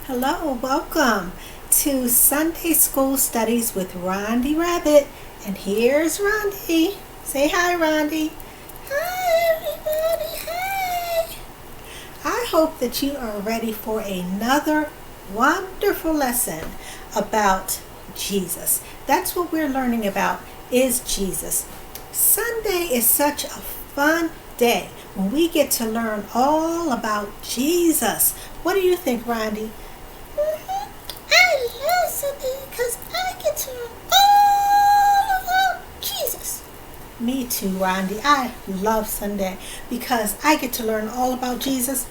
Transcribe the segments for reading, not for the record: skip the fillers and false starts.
Hello, welcome to Sunday School Studies with Rhondi Rabbit. And here's Rhondi. Say hi, Rhondi. Hi, everybody. Hi. I hope that you are ready for another wonderful lesson about Jesus. That's what we're learning about, is Jesus. Sunday is such a fun day when we get to learn all about Jesus. What do you think, Rhondi? I love Sunday because I get to learn all about Jesus. Me too, Rhondi. I love Sunday because I get to learn all about Jesus.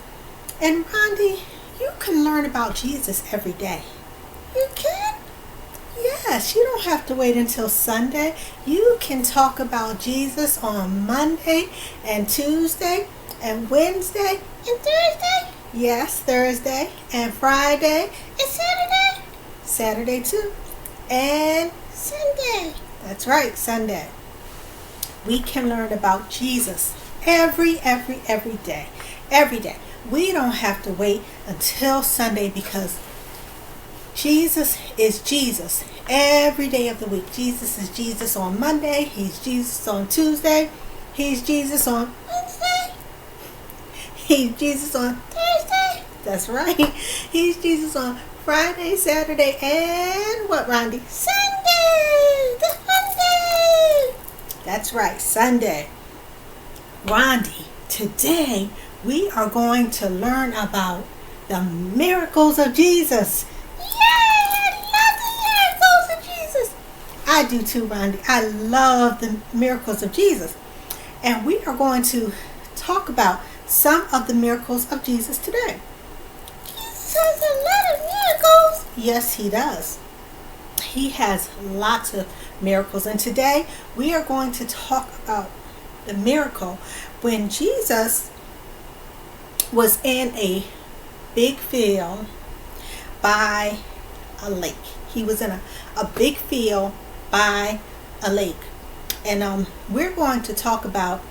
And Rhondi, you can learn about Jesus every day. You can? Yes, you don't have to wait until Sunday. You can talk about Jesus on Monday and Tuesday and Wednesday And Thursday? Yes, Thursday and Friday And Saturday? Saturday too, and Sunday. that's right, Sunday. We can learn about Jesus every day. Every day. We don't have to wait until Sunday because Jesus is Jesus every day of the week. Jesus is Jesus on Monday. He's Jesus on Tuesday. He's Jesus on Wednesday? He's Jesus on Thursday? That's right. He's Jesus on Friday, Saturday, and what, Rhondi? Sunday! The Sunday! That's right, Sunday. Rhondi, today we are going to learn about the miracles of Jesus. Yay! I love the miracles of Jesus. I do too, Rhondi. I love the miracles of Jesus. And we are going to talk about some of the miracles of Jesus today. Jesus has a lot of miracles. Yes, he does. He has lots of miracles. And today we are going to talk about the miracle when Jesus was in a big field by a lake. He was in a big field by a lake. And we're going to talk about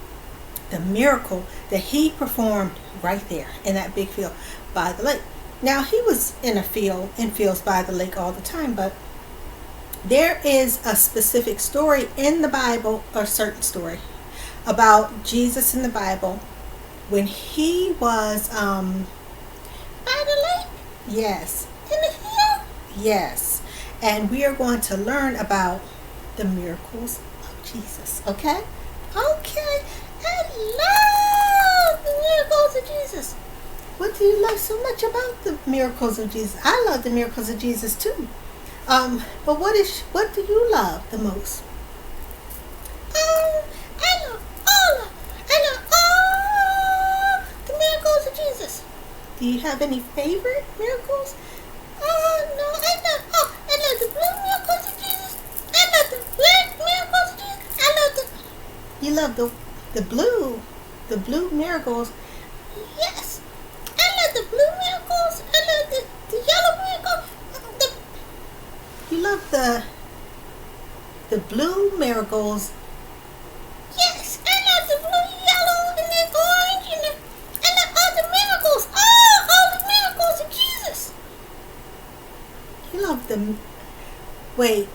the miracle that he performed right there in that big field by the lake. Now, he was in fields by the lake all the time, but there is a specific story in the Bible, a certain story, about Jesus in the Bible when he was, By the lake? yes, In the field? yes. And we are going to learn about the miracles of Jesus, okay? Okay. I love the miracles of Jesus. What do you love so much about the miracles of Jesus? I love the miracles of Jesus too. But what do you love the most? I love all the miracles of Jesus. Do you have any favorite miracles? No, I love the blue miracles of Jesus. I love the red miracles of Jesus. I love You love the blue miracles. yes. I love the blue miracles. I love the yellow miracles. You love the blue miracles. Yes, I love the blue, yellow, and the orange, and I love all the miracles. All the miracles of Jesus. You love wait.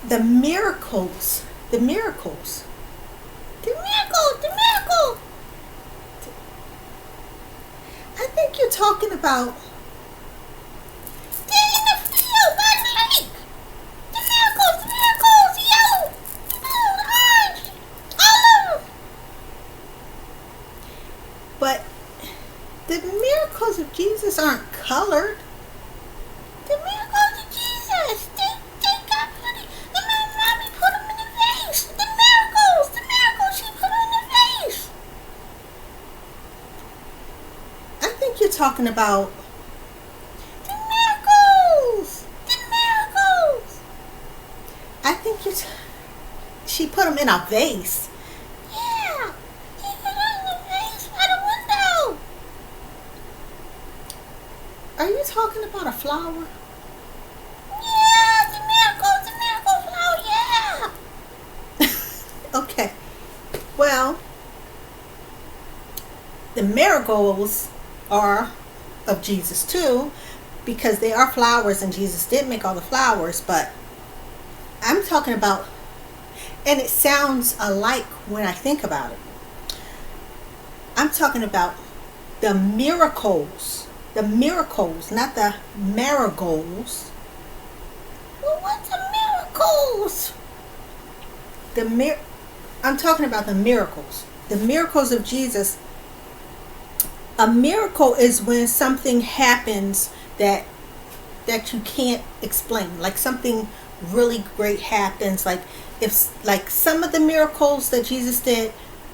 The miracles. The miracles. The miracle. I think you're talking about They're in the field by the lake. The miracles, the yellow, the blue, the orange, all of them. but the miracles of Jesus aren't colored. The miracles of Jesus. They got pretty. The man mommy put them in the vase. The miracles she put in the vase. I think you're talking about The miracles. I think she put them in a vase. Yeah. He put them in the vase by the window. Are you talking about a flower? Yeah, the miracle flower, yeah. Okay. Well, the marigolds are of Jesus too, because they are flowers and Jesus did make all the flowers. But I'm talking about, and it sounds alike when I think about it, I'm talking about the miracles, not the marigolds. Well, what's the miracles? I'm talking about the miracles of Jesus. A miracle is when something happens that you can't explain, like something really great happens. Like some of the miracles that Jesus did,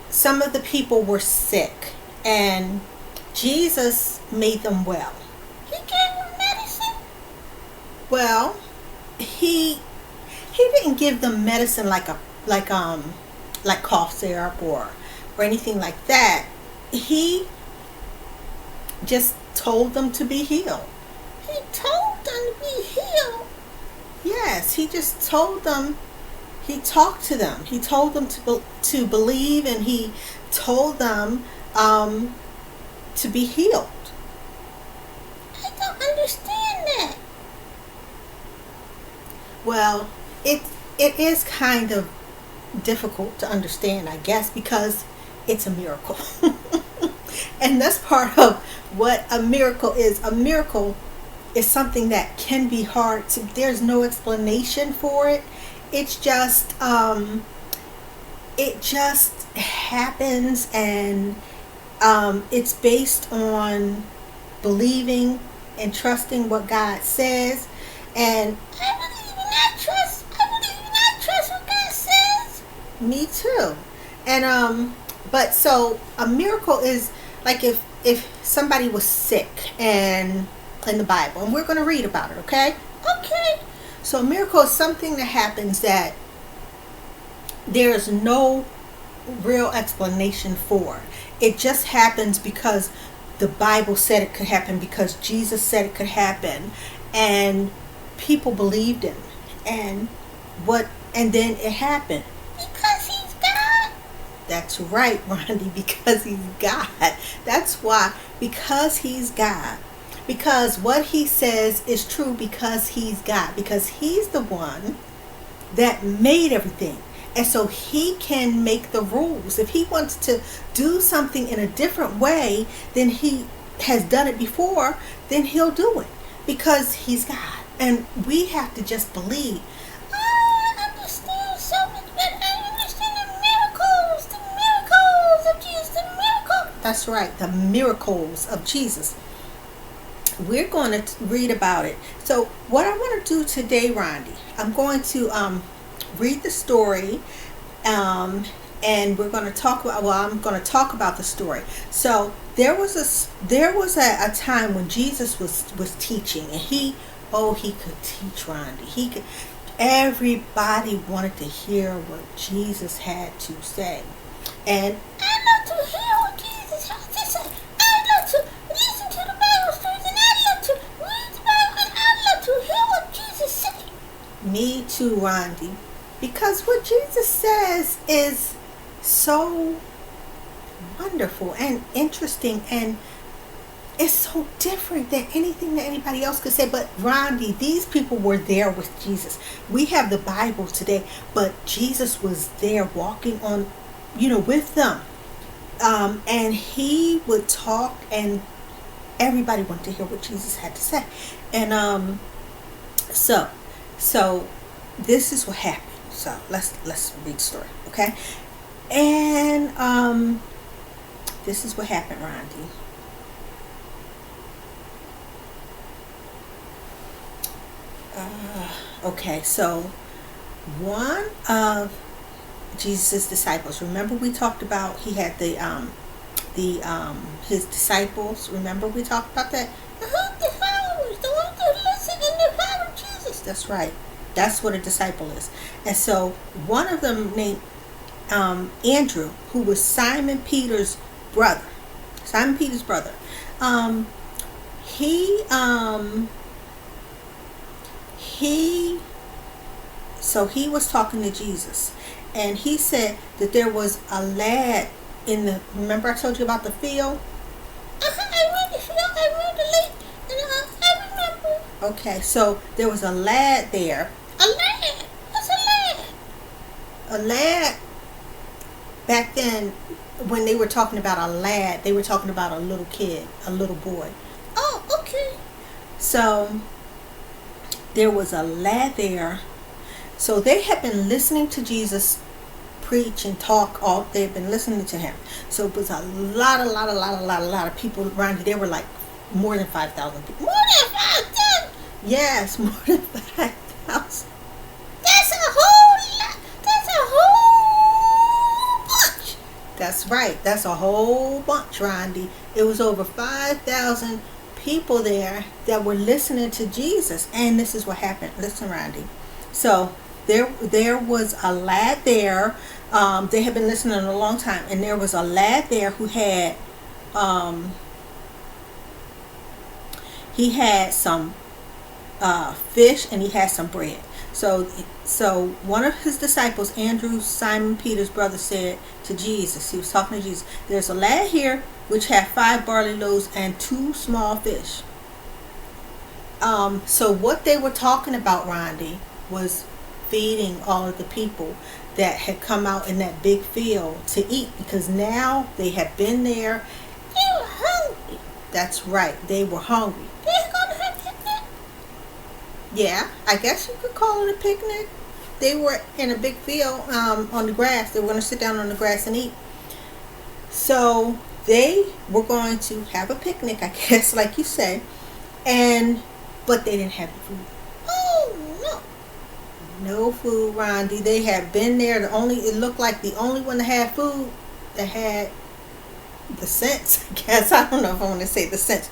some of the people were sick and Jesus made them well. He gave them medicine? Well, he didn't give them medicine like cough syrup or anything like that. He just told them to be healed. He told them to be healed? Yes, he just told them. He talked to them. He told them to believe, and he told them to be healed. I don't understand that. Well, it is kind of difficult to understand, I guess, because it's a miracle. And that's part of what a miracle is. A miracle is something that can be hard to, there's no explanation for it. It's just it just happens, and it's based on believing and trusting what God says. And I believe in that trust. I believe in that trust what God says. Me too. And but so a miracle is like if somebody was sick, and in the Bible, and we're going to read about it, okay? Okay. So a miracle is something that happens that there's no real explanation for. It just happens because the Bible said it could happen, because Jesus said it could happen, and people believed him, and then it happened. Because he's God. That's right, Rhondi, because he's God. That's why, because he's God. Because what he says is true, because he's God. Because he's the one that made everything. And so he can make the rules. If he wants to do something in a different way than he has done it before, then he'll do it. Because he's God. And we have to just believe. I understand so much better. I understand the miracles of Jesus, the miracles. That's right, the miracles of Jesus. We're going to read about it. So what I want to do today, Rhondi, I'm going to read the story, and we're going to talk about. Well, I'm going to talk about the story. So there was a time when Jesus was teaching, and he could teach, Rhondi. He could. Everybody wanted to hear what Jesus had to say, and I love to hear what Jesus has to say. I love to listen to the Bible stories, and I love to read the Bible, and I love to hear what Jesus says. me too, Rhondi, because what Jesus says is so wonderful and interesting, and it's so different than anything that anybody else could say. But Rhondi, these people were there with Jesus. We have the Bible today, but Jesus was there walking on, with them. And he would talk, and everybody wanted to hear what Jesus had to say. And so this is what happened. So let's read the story, okay? And this is what happened, Rhondi. Okay, so one of Jesus' disciples. Remember, we talked about he had his disciples. Remember, we talked about that. The followers, the ones that listen and they follow Jesus. That's right. That's what a disciple is. And so one of them named Andrew, who was Simon Peter's brother. He was talking to Jesus, and he said that there was a lad remember I told you about the field? I read the field, I read the lake Okay, so there was a lad there. A lad. What's a lad? A lad, back then, when they were talking about a lad, they were talking about a little kid, a little boy. Oh, okay. So there was a lad there. So they had been listening to Jesus preach and talk all. They've been listening to him. So it was a lot of people around. There were like more than 5,000 people. More than 5,000. Yes, more than 5,000. That's a whole lot. That's a whole bunch. That's right. That's a whole bunch, Rhondi. It was over 5,000 people there that were listening to Jesus. And this is what happened. Listen, Rhondi. So there was a lad there. They had been listening a long time, and there was a lad there who had he had some fish and he had some bread. So one of his disciples, Andrew, Simon Peter's brother, said to Jesus, he was talking to Jesus, there's a lad here which had 5 barley loaves and 2 small fish. So what they were talking about, Rhondi, was feeding all of the people that had come out in that big field to eat, because now they had been there. They were hungry. That's right, they were hungry. They're gonna have picnic. Yeah, I guess you could call it a picnic. They were in a big field on the grass. They were going to sit down on the grass and eat. So they were going to have a picnic, I guess, like you said, but they didn't have the food. Oh no. No food, Rhondi. They had been there. It looked like the only one that had food, that had the sense, I guess. I don't know if I want to say the sense,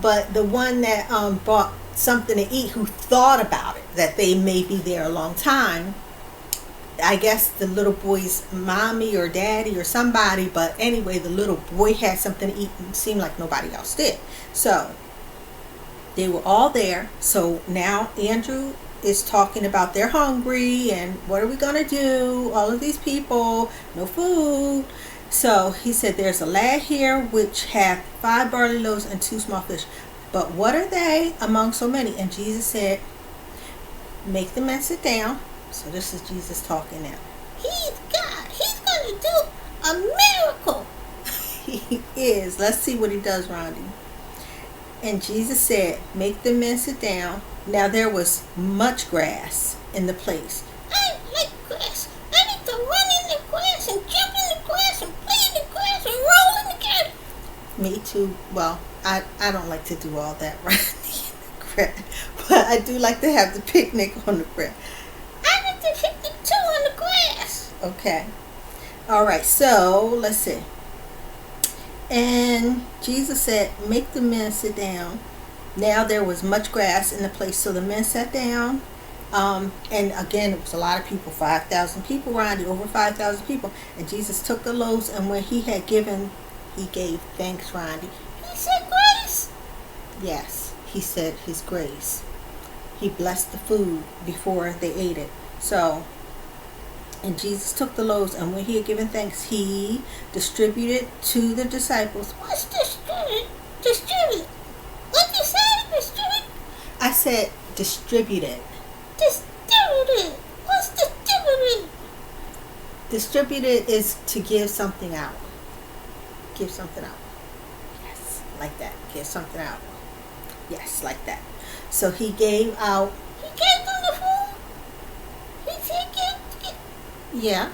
but the one that brought something to eat, who thought about it, that they may be there a long time. I guess the little boy's mommy or daddy or somebody, but anyway, the little boy had something to eat and it seemed like nobody else did. So they were all there. So now Andrew is talking about they're hungry and what are we going to do? All of these people, no food. So he said, there's a lad here which had 5 barley loaves and 2 small fish. But what are they among so many? And Jesus said, make the men sit down. So this is Jesus talking now. He's God. He's going to do a miracle. He is. Let's see what he does, Rhondi. And Jesus said, make the men sit down. Now there was much grass in the place. I like grass. I need to run in the grass and jump in the grass and play in the grass and roll in the grass. Me too. Well, I don't like to do all that, right? But I do like to have the picnic on the grass. I like to picnic too on the grass. Okay. All right. So let's see. And Jesus said, make the men sit down. Now there was much grass in the place, so the men sat down. And again, it was a lot of people, 5,000 people around it, over 5,000 people. And Jesus took the loaves, and when he had given, he gave thanks, Rhondi. He said grace? Yes, he said his grace. He blessed the food before they ate it. So, and Jesus took the loaves, and when he had given thanks, he distributed to the disciples. What's distribute? Distribute. What you say? Distribute? I said distributed. Distributed. What's distributed? Distributed is to give something out. Give something out. Yes, like that. Give something out. Yes, like that. So he gave out. He gave them the food? He said get. Yeah.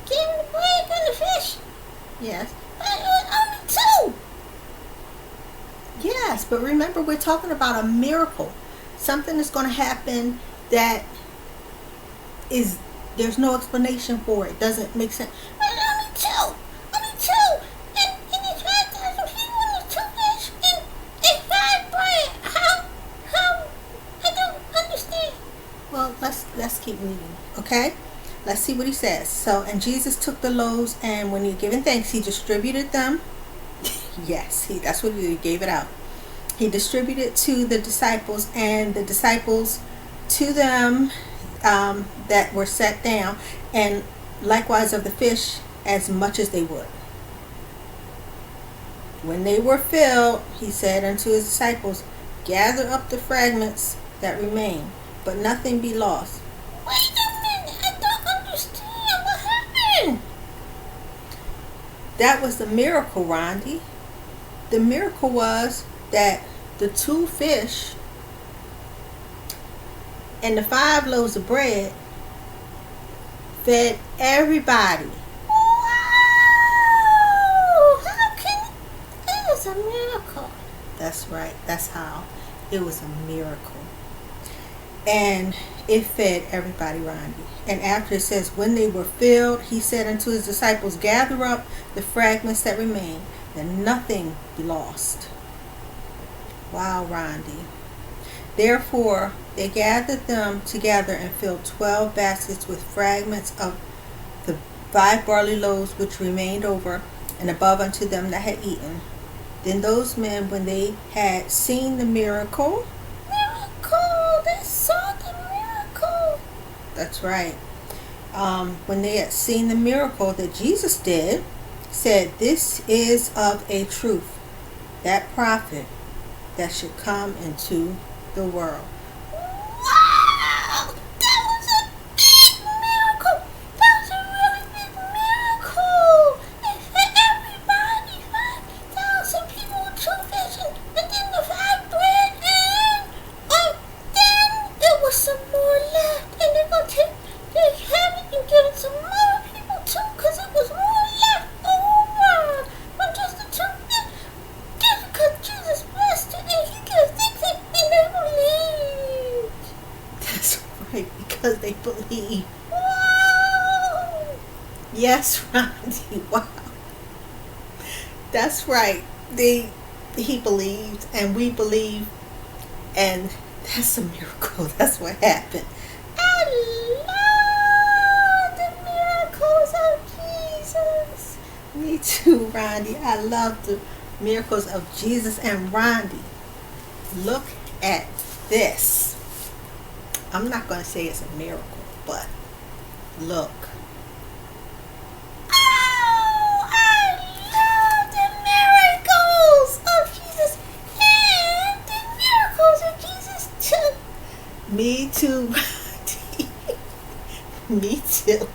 Gave them the bread and the fish? Yes. But it was only 2. Yes, but remember, we're talking about a miracle. Something is going to happen that there's no explanation for it. Doesn't make sense. But only 2. Only 2. And it's 5,000 people and 2 fish and 5 bread. How? I don't understand. Well, let's keep reading, okay? Let's see what he says. So, and Jesus took the loaves, and when he had given thanks, he distributed them. Yes, that's what he gave it out. He distributed to the disciples, and the disciples to them that were set down, and likewise of the fish as much as they would. When they were filled, he said unto his disciples, gather up the fragments that remain, but nothing be lost. Wait a minute, I don't understand what happened. That was the miracle, Rhondi. The miracle was that the 2 fish and the 5 loaves of bread fed everybody. Wow! How can it is a miracle? That's right. That's how. It was a miracle. And it fed everybody, Rhondi. And after it says, when they were filled, he said unto his disciples, gather up the fragments that remain, that nothing be lost. Wow, Rhondi. Therefore, they gathered them together and filled 12 baskets with fragments of the 5 barley loaves which remained over and above unto them that had eaten. Then those men, when they had seen the miracle, They saw the miracle. that's right, when they had seen the miracle that Jesus did, said, this is of a truth, that prophet that should come into the world. Wow! That was a big miracle. That was a really big miracle. It fed everybody, 5,000 people with 2 fish and then the 5 bread and then there was some more left and they're going to have it and give it to more people too because it was more left over from just the 2 fish. Just because Jesus blessed it and he gave things and they believed. That's right, because they believe. Wow! Yes, Rhondi. Wow. That's right. He believed and we believe, and that's a miracle. That's what happened. I love the miracles of Jesus. Me too, Rhondi. I love the miracles of Jesus. And Rhondi, look at this. I'm not going to say it's a miracle, but look. Oh, I love the miracles of Jesus and the miracles of Jesus too. Me too, Rhondi. Me too.